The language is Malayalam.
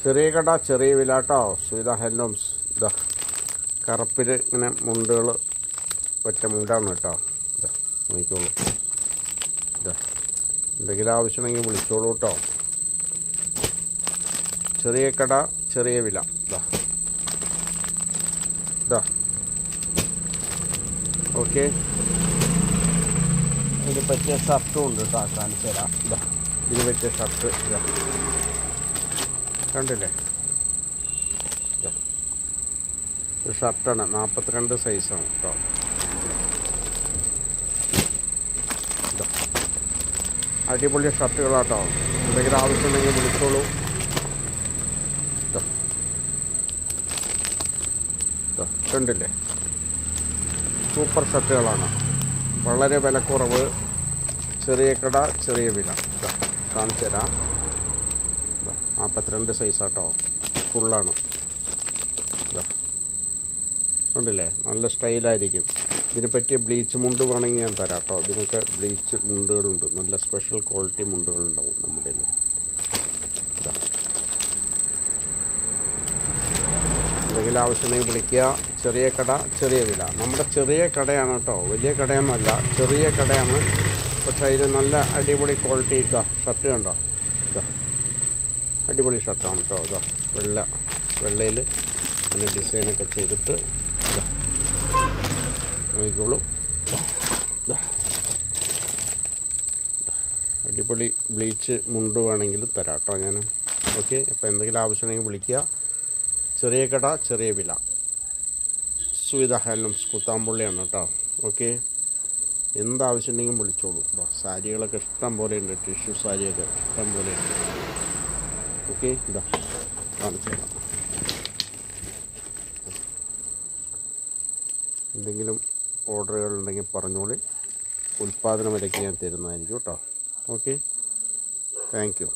ചെറിയ കട ചെറിയ വില കേട്ടോ. സുവിധ ഹാൻഡ്ലൂംസ്. ഇതാ കറുപ്പിൽ ഇങ്ങനെ മുണ്ടുകൾ ഒറ്റ മുണ്ടാണ് കേട്ടോ. ഇതാ നോക്കിക്കോളൂ. ഇതാ എന്തെങ്കിലും ആവശ്യമുണ്ടെങ്കിൽ വിളിച്ചോളൂ കേട്ടോ. ചെറിയ കട ചെറിയ വില. ഇതാ ഇതാ ഓക്കെ. ഇതിന് പറ്റിയ ഷർട്ടും ഉണ്ട് കേട്ടോ. കാണിച്ചു തരാം. ഇതാ ഇതിന് പറ്റിയ ഷർട്ട് ഇതാ കണ്ടില്ലേ. ഇതാ ഒരു ഷർട്ടാണ്. 42 സൈസാണ് കേട്ടോ. ഇതാ അടിപൊളി ഷർട്ടുകളാട്ടോ. എന്തെങ്കിലും ആവശ്യമുണ്ടെങ്കിൽ വിളിച്ചോളൂ. ഇതാ ഇതാ കണ്ടില്ലേ. സൂപ്പർ ഷർട്ടുകളാണ്. വളരെ വിലക്കുറവ്. ചെറിയ കട ചെറിയ വില. ഇതാ കാണിച്ചു തരാം. 42 സൈസാട്ടോ. ഫുള്ളാണ്. ഇതാ കണ്ടില്ലേ. നല്ല സ്റ്റൈലായിരിക്കും. ഇതിനെ പറ്റിയ ബ്ലീച്ച് മുണ്ട് വേണമെങ്കിൽ ഞാൻ തരാം കേട്ടോ. ഇതിനൊക്കെ ബ്ലീച്ച് മുണ്ടുകളുണ്ട്. നല്ല സ്പെഷ്യൽ ക്വാളിറ്റി മുണ്ടുകളുണ്ടാവും നമ്മുടെ കയ്യിൽ. ഇതാ എന്തെങ്കിലും ആവശ്യമുണ്ടെങ്കിൽ വിളിക്കുക. ചെറിയ കട ചെറിയ വില. നമ്മുടെ ചെറിയ കടയാണ് കേട്ടോ. വലിയ കടയൊന്നുമല്ല, ചെറിയ കടയാണ്. പക്ഷേ ഇത് നല്ല അടിപൊളി ക്വാളിറ്റി. ഇതാ ഷർട്ട് കണ്ടോ. ഇതാ അടിപൊളി ഷർട്ടാണ് കേട്ടോ. ഇതാ വെള്ളയിൽ അങ്ങനെ ഡിസൈനൊക്കെ ചെയ്തിട്ട് ഇതാ നോക്കിക്കോളൂ. അടിപൊളി ബ്ലീച്ച് മുണ്ട് വേണമെങ്കിൽ തരാം കേട്ടോ ഞാൻ. ഓക്കെ. അപ്പോൾ എന്തെങ്കിലും ആവശ്യമുണ്ടെങ്കിൽ വിളിക്കുക. ചെറിയ കട ചെറിയ വില. സുവിധ ഹാൻഡ്ലൂംസ് കുത്താമ്പുള്ളിയാണ് കേട്ടോ. ഓക്കെ. എന്താവശ്യമുണ്ടെങ്കിലും വിളിച്ചോളൂ. സാരികളൊക്കെ ഇഷ്ടം പോലെ ഉണ്ട്. ടിഷ്യൂ സാരിയൊക്കെ ഇഷ്ടം പോലെ ഉണ്ട്. ഓക്കെ. ഇതാ കാണിച്ചു തരാം. എന്തെങ്കിലും ഓർഡറുകൾ ഉണ്ടെങ്കിൽ പറഞ്ഞോളി. ഉൽപ്പാദനം വിലയ്ക്ക് ഞാൻ തരുന്നതായിരിക്കും കേട്ടോ. ഓക്കെ. Thank you.